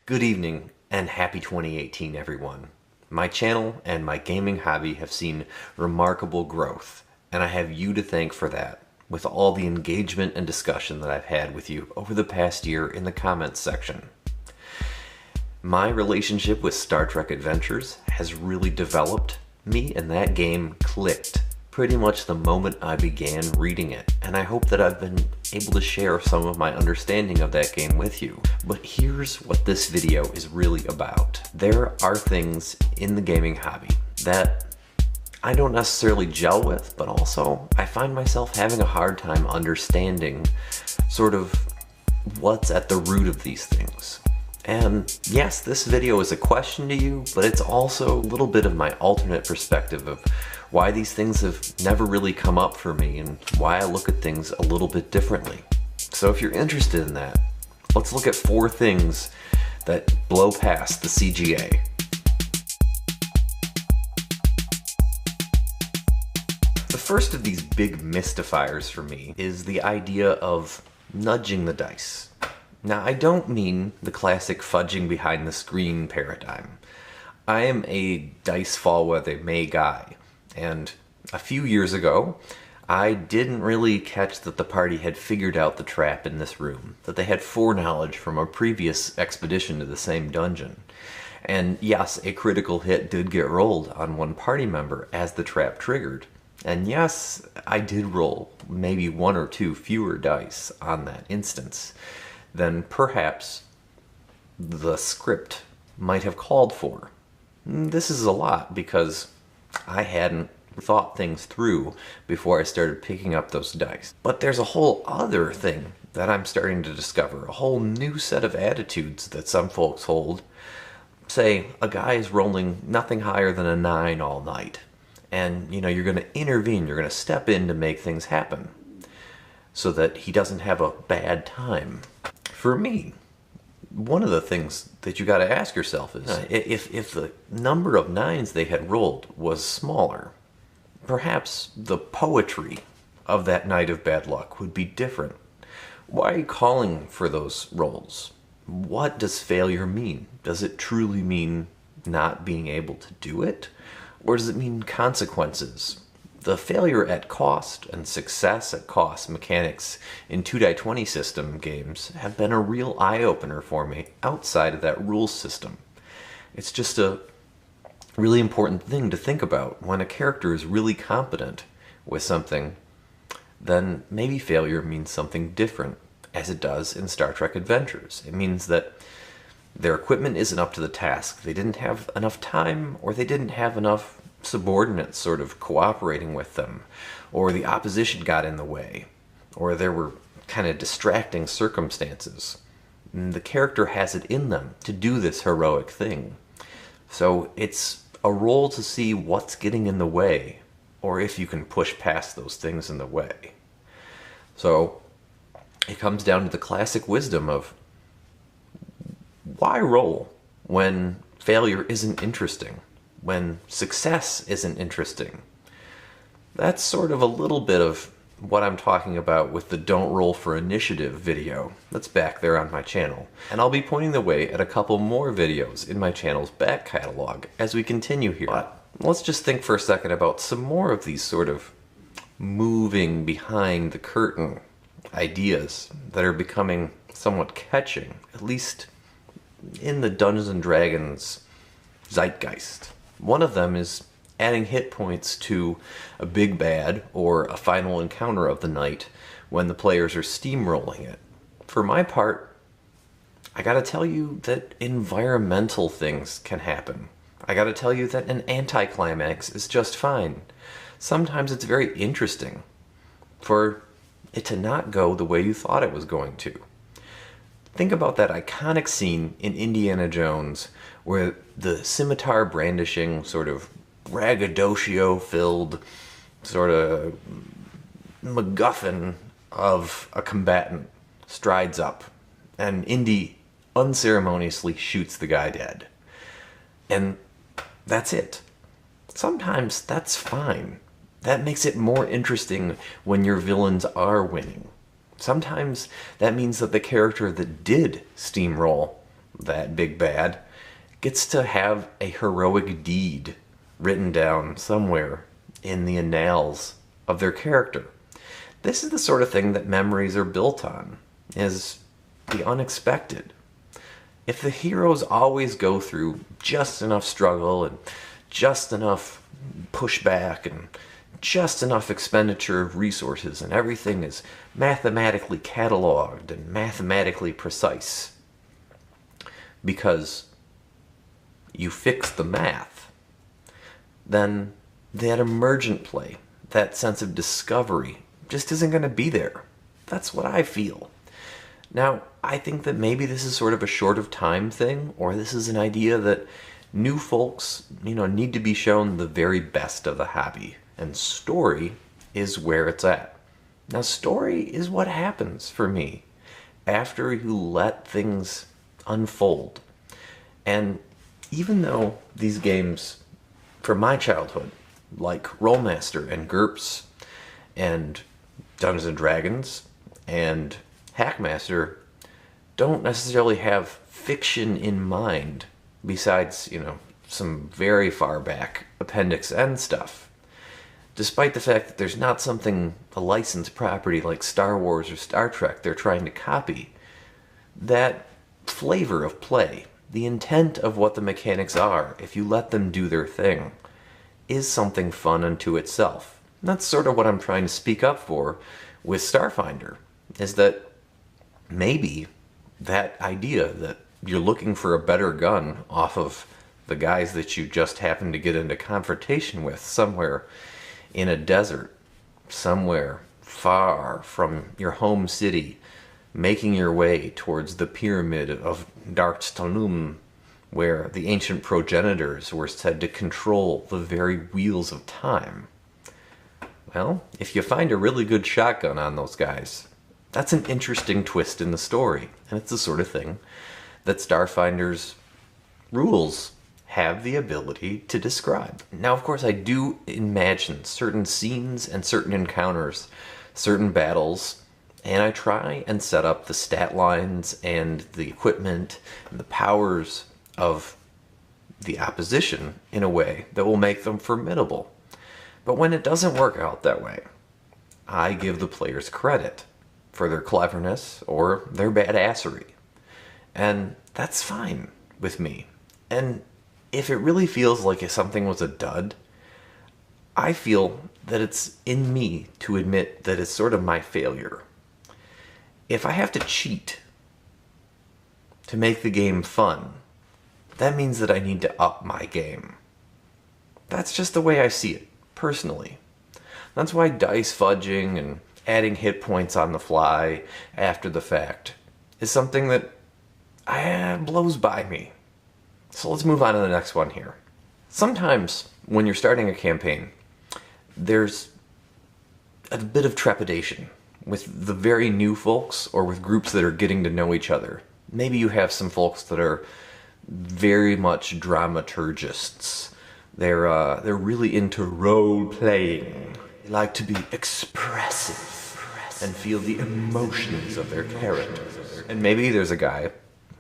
Good evening and happy 2018 everyone. My channel and my gaming hobby have seen remarkable growth, and I have you to thank for that, with all the engagement and discussion that I've had with you over the past year in the comments section. My relationship with Star Trek Adventures has really developed. Me and that game clicked pretty much the moment I began reading it, and I hope that I've been able to share some of my understanding of that game with you. But here's what this video is really about. There are things in the gaming hobby that I don't necessarily gel with, but also I find myself having a hard time understanding sort of what's at the root of these things. And yes, this video is a question to you, but it's also a little bit of my alternate perspective of why these things have never really come up for me and why I look at things a little bit differently. So if you're interested in that, let's look at 4 things that blow past the CGA. The first of these big mystifiers for me is the idea of nudging the dice. Now, I don't mean the classic fudging behind the screen paradigm. I am a dice fall where they may guy, and a few years ago, I didn't really catch that the party had figured out the trap in this room, that they had foreknowledge from a previous expedition to the same dungeon. And yes, a critical hit did get rolled on one party member as the trap triggered. And yes, I did roll maybe 1 or 2 fewer dice on that instance than perhaps the script might have called for. This is a lot because I hadn't thought things through before I started picking up those dice. But there's a whole other thing that I'm starting to discover, a whole new set of attitudes that some folks hold. Say a guy is rolling nothing higher than a 9 all night, and you're going to intervene, you're going to step in to make things happen so that he doesn't have a bad time. For me, one of the things that you got to ask yourself is, if the number of 9s they had rolled was smaller, perhaps the poetry of that night of bad luck would be different. Why are you calling for those rolls? What does failure mean? Does it truly mean not being able to do it? Or does it mean consequences? The failure at cost and success at cost mechanics in 2die20 system games have been a real eye-opener for me outside of that rules system. It's just a really important thing to think about. When a character is really competent with something, then maybe failure means something different, as it does in Star Trek Adventures. It means that their equipment isn't up to the task. They didn't have enough time, or they didn't have enough subordinates sort of cooperating with them, or the opposition got in the way, or there were kind of distracting circumstances. And the character has it in them to do this heroic thing. So it's a roll to see what's getting in the way, or if you can push past those things in the way. So it comes down to the classic wisdom of why roll when failure isn't interesting? When success isn't interesting? That's sort of a little bit of what I'm talking about with the Don't Roll for Initiative video that's back there on my channel. And I'll be pointing the way at a couple more videos in my channel's back catalog as we continue here. But let's just think for a second about some more of these sort of moving behind the curtain ideas that are becoming somewhat catching, at least in the Dungeons & Dragons zeitgeist. One of them is adding hit points to a big bad or a final encounter of the night when the players are steamrolling it. For my part, I gotta tell you that environmental things can happen. I gotta tell you that an anticlimax is just fine. Sometimes it's very interesting for it to not go the way you thought it was going to. Think about that iconic scene in Indiana Jones where the scimitar brandishing, sort of braggadocio-filled, sort of MacGuffin of a combatant strides up, and Indy unceremoniously shoots the guy dead. And that's it. Sometimes that's fine. That makes it more interesting when your villains are winning. Sometimes that means that the character that did steamroll that big bad, gets to have a heroic deed written down somewhere in the annals of their character. This is the sort of thing that memories are built on, is the unexpected. If the heroes always go through just enough struggle and just enough pushback and just enough expenditure of resources and everything is mathematically cataloged and mathematically precise because you fix the math, then that emergent play, that sense of discovery, just isn't going to be there. That's what I feel. Now, I think that maybe this is sort of a short of time thing, or this is an idea that new folks, need to be shown the very best of the hobby. And story is where it's at. Now, story is what happens for me after you let things unfold. And even though these games from my childhood, like Rolemaster and GURPS and Dungeons and Dragons and Hackmaster, don't necessarily have fiction in mind besides, some very far back Appendix N stuff. Despite the fact that there's not something, a licensed property like Star Wars or Star Trek they're trying to copy, that flavor of play, the intent of what the mechanics are, if you let them do their thing, is something fun unto itself. And that's sort of what I'm trying to speak up for with Starfinder, is that maybe that idea that you're looking for a better gun off of the guys that you just happened to get into confrontation with somewhere in a desert, somewhere far from your home city, making your way towards the pyramid of Darkstanum, where the ancient progenitors were said to control the very wheels of time. Well, if you find a really good shotgun on those guys, that's an interesting twist in the story, and it's the sort of thing that Starfinder's rules have the ability to describe. Now, of course, I do imagine certain scenes and certain encounters, certain battles, and I try and set up the stat lines and the equipment and the powers of the opposition in a way that will make them formidable. But when it doesn't work out that way, I give the players credit for their cleverness or their badassery. And that's fine with me. And if it really feels like if something was a dud, I feel that it's in me to admit that it's sort of my failure. If I have to cheat to make the game fun, that means that I need to up my game. That's just the way I see it, personally. That's why dice fudging and adding hit points on the fly after the fact is something that blows by me. So let's move on to the next one here. Sometimes when you're starting a campaign, there's a bit of trepidation with the very new folks or with groups that are getting to know each other. Maybe you have some folks that are very much dramaturgists. They're really into role-playing. They like to be expressive and feel the emotions of their characters. And maybe there's a guy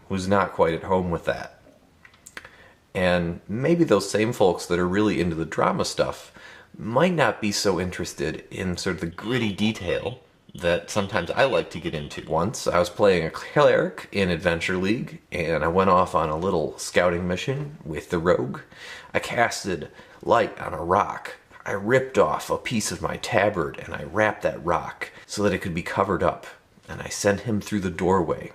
who's not quite at home with that. And maybe those same folks that are really into the drama stuff might not be so interested in sort of the gritty detail that sometimes I like to get into. Once I was playing a cleric in Adventure League, and I went off on a little scouting mission with the rogue. I casted light on a rock. I ripped off a piece of my tabard and I wrapped that rock so that it could be covered up, and I sent him through the doorway.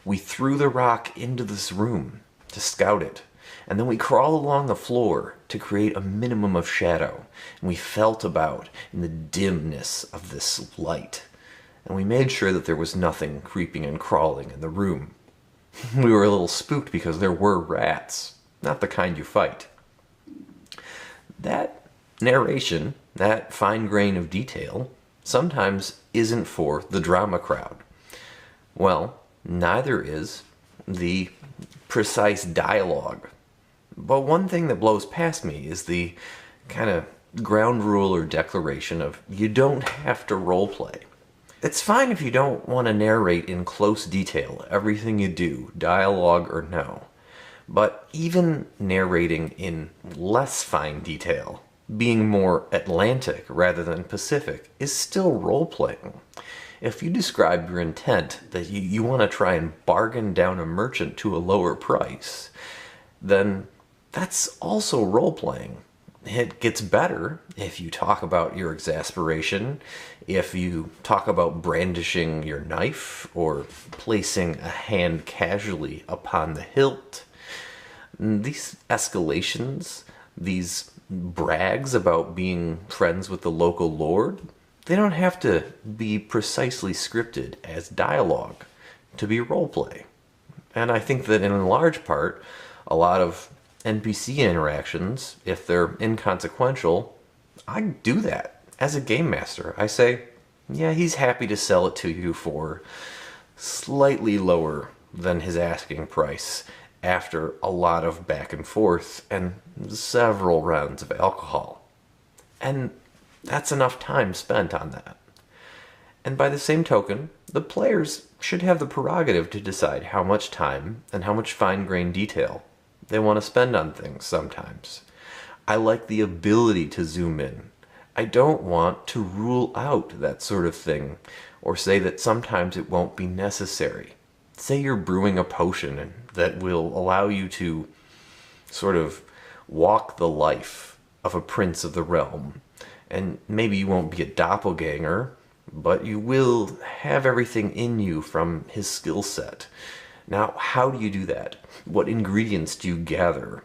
We threw the rock into this room to scout it, and then we crawled along the floor to create a minimum of shadow, and we felt about in the dimness of this light, and we made sure that there was nothing creeping and crawling in the room. We were a little spooked because there were rats, not the kind you fight. That narration, that fine grain of detail, sometimes isn't for the drama crowd. Well, neither is the precise dialogue. But one thing that blows past me is the kind of ground rule or declaration of you don't have to roleplay. It's fine if you don't want to narrate in close detail everything you do, dialogue or no. But even narrating in less fine detail, being more Atlantic rather than Pacific, is still role playing. If you describe your intent that you want to try and bargain down a merchant to a lower price, then that's also role playing. It gets better if you talk about your exasperation, if you talk about brandishing your knife or placing a hand casually upon the hilt. These escalations, these brags about being friends with the local lord, they don't have to be precisely scripted as dialogue to be roleplay. And I think that in large part, a lot of NPC interactions, if they're inconsequential, I do that as a game master. I say, yeah, he's happy to sell it to you for slightly lower than his asking price after a lot of back and forth and several rounds of alcohol. And that's enough time spent on that. And by the same token, the players should have the prerogative to decide how much time and how much fine-grained detail they want to spend on things sometimes. I like the ability to zoom in. I don't want to rule out that sort of thing or say that sometimes it won't be necessary. Say you're brewing a potion that will allow you to sort of walk the life of a prince of the realm. And maybe you won't be a doppelganger, but you will have everything in you from his skill set. Now, how do you do that? What ingredients do you gather?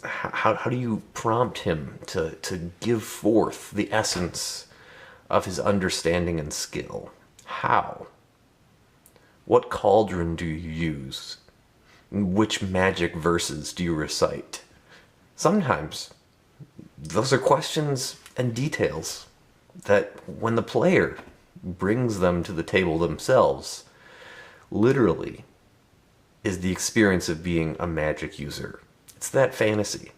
How do you prompt him to give forth the essence of his understanding and skill? How? What cauldron do you use? Which magic verses do you recite? Sometimes those are questions and details that when the player brings them to the table themselves, literally is the experience of being a magic user. It's that fantasy.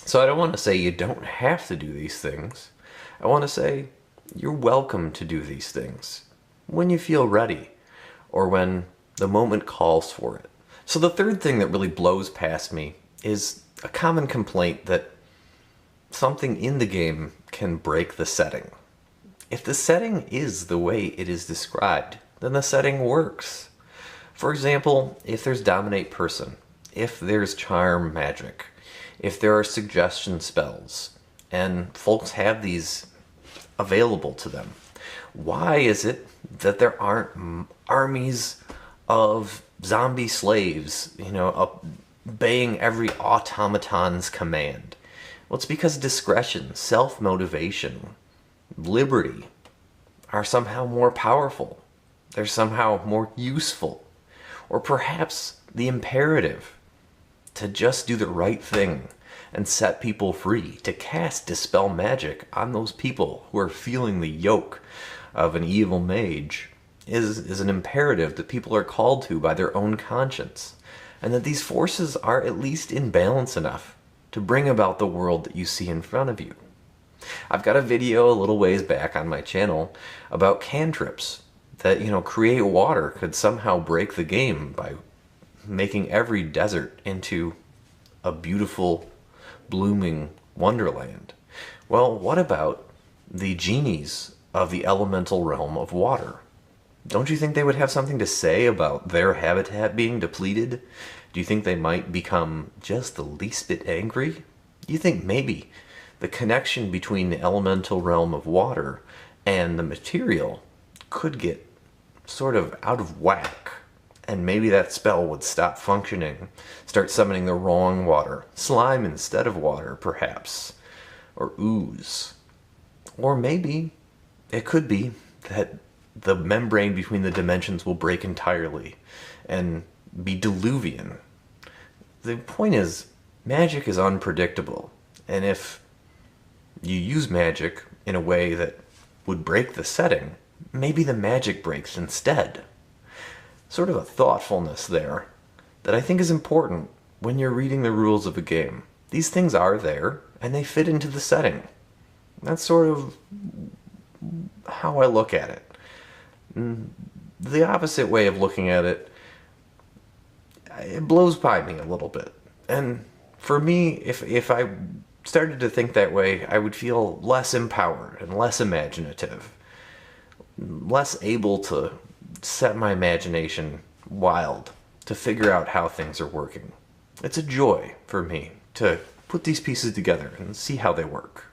So I don't want to say you don't have to do these things. I want to say you're welcome to do these things when you feel ready or when the moment calls for it. So the third thing that really blows past me is a common complaint that something in the game can break the setting. If the setting is the way it is described, then the setting works. For example, if there's dominate person, if there's charm magic, if there are suggestion spells, and folks have these available to them, why is it that there aren't armies of zombie slaves, obeying every automaton's command? Well, it's because discretion, self-motivation, liberty are somehow more powerful. They're somehow more useful. Or perhaps the imperative to just do the right thing and set people free, to cast dispel magic on those people who are feeling the yoke of an evil mage is an imperative that people are called to by their own conscience, and that these forces are at least in balance enough to bring about the world that you see in front of you. I've got a video a little ways back on my channel about cantrips that, create water could somehow break the game by making every desert into a beautiful, blooming wonderland. Well, what about the genies of the elemental realm of water? Don't you think they would have something to say about their habitat being depleted? Do you think they might become just the least bit angry? You think maybe the connection between the elemental realm of water and the material could get sort of out of whack, and maybe that spell would stop functioning, start summoning the wrong water, slime instead of water perhaps, or ooze. Or maybe it could be that the membrane between the dimensions will break entirely and be diluvian. The point is, magic is unpredictable, and if you use magic in a way that would break the setting, maybe the magic breaks instead. Sort of a thoughtfulness there that I think is important when you're reading the rules of a game. These things are there, and they fit into the setting. That's sort of how I look at it. The opposite way of looking at it blows by me a little bit. And for me, if I started to think that way, I would feel less empowered and less imaginative, less able to set my imagination wild to figure out how things are working. It's a joy for me to put these pieces together and see how they work.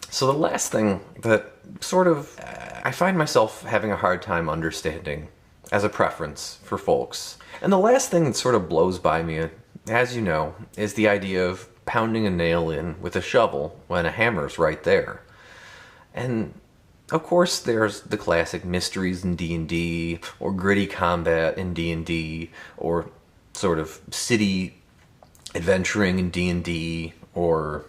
So the last thing that sort of I find myself having a hard time understanding as a preference for folks, and the last thing that sort of blows by me, as you know, is the idea of pounding a nail in with a shovel when a hammer's right there. And of course there's the classic mysteries in D&D, or gritty combat in D&D, or sort of city adventuring in D&D, or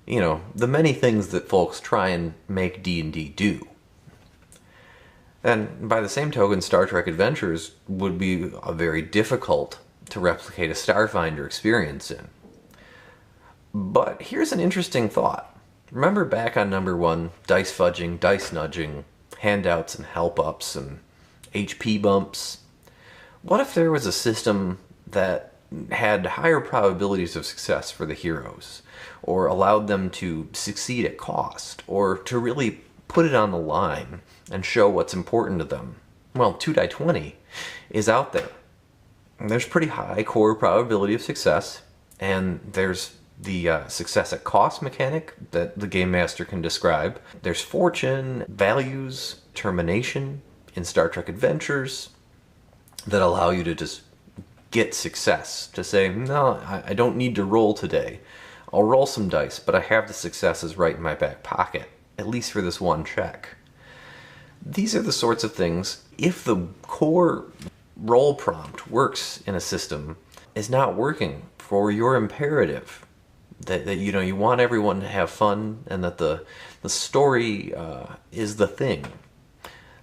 the many things that folks try and make D&D do. And by the same token, Star Trek Adventures would be a very difficult to replicate a Starfinder experience in. But here's an interesting thought. Remember back on number 1, dice fudging, dice nudging, handouts and help-ups and HP bumps? What if there was a system that had higher probabilities of success for the heroes, or allowed them to succeed at cost, or to really put it on the line and show what's important to them? Well, 2die20 is out there. There's pretty high core probability of success, and there's the success at cost mechanic that the game master can describe. There's fortune, values, termination in Star Trek Adventures that allow you to just get success, to say, no, I don't need to roll today. I'll roll some dice, but I have the successes right in my back pocket, at least for this one check. These are the sorts of things, if the core roll prompt works in a system, is not working for your imperative, that you want everyone to have fun and that the story is the thing.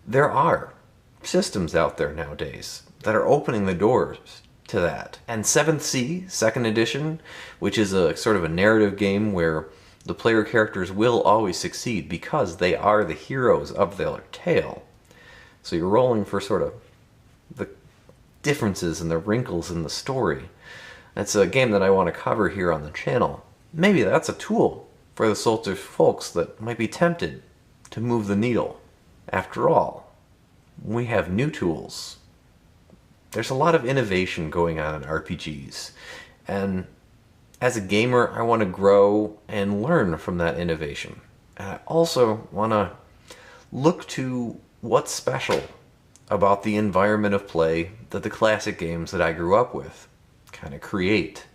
There are systems out there nowadays that are opening the doors to that. And 7th Sea, 2nd edition, which is a sort of a narrative game where the player characters will always succeed because they are the heroes of their tale. So you're rolling for sort of the differences and the wrinkles in the story. That's a game that I want to cover here on the channel. Maybe that's a tool for the sorts of folks that might be tempted to move the needle. After all, we have new tools. There's a lot of innovation going on in RPGs, and as a gamer, I want to grow and learn from that innovation. And I also want to look to what's special about the environment of play that the classic games that I grew up with kind of create.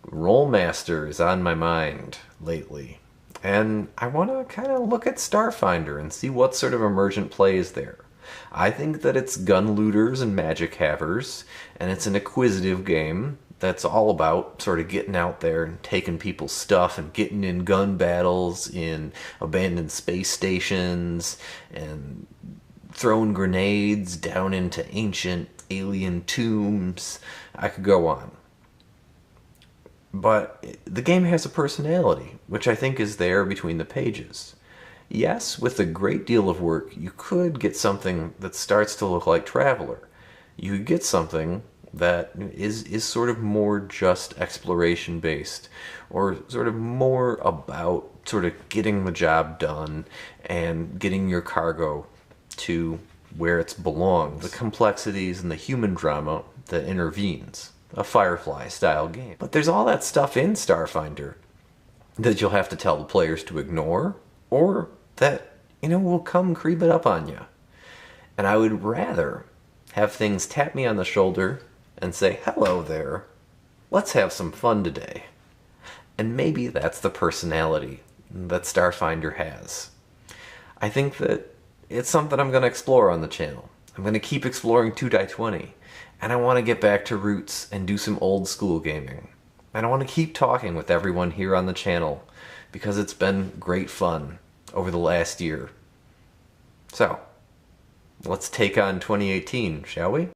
Rolemaster is on my mind lately, and I want to kind of look at Starfinder and see what sort of emergent play is there. I think that it's gun looters and magic havers, and it's an acquisitive game that's all about sort of getting out there and taking people's stuff and getting in gun battles in abandoned space stations and throwing grenades down into ancient alien tombs. I could go on. But the game has a personality, which I think is there between the pages. Yes, with a great deal of work, you could get something that starts to look like Traveler. You could get something that is sort of more just exploration based, or sort of more about sort of getting the job done and getting your cargo to where it belongs. The complexities and the human drama that intervenes. A Firefly style game. But there's all that stuff in Starfinder that you'll have to tell the players to ignore, or that, will come creeping up on you. And I would rather have things tap me on the shoulder and say, hello there, let's have some fun today. And maybe that's the personality that Starfinder has. I think that it's something I'm going to explore on the channel. I'm going to keep exploring 2die20, and I want to get back to roots and do some old school gaming. And I want to keep talking with everyone here on the channel, because it's been great fun over the last year. So, let's take on 2018, shall we?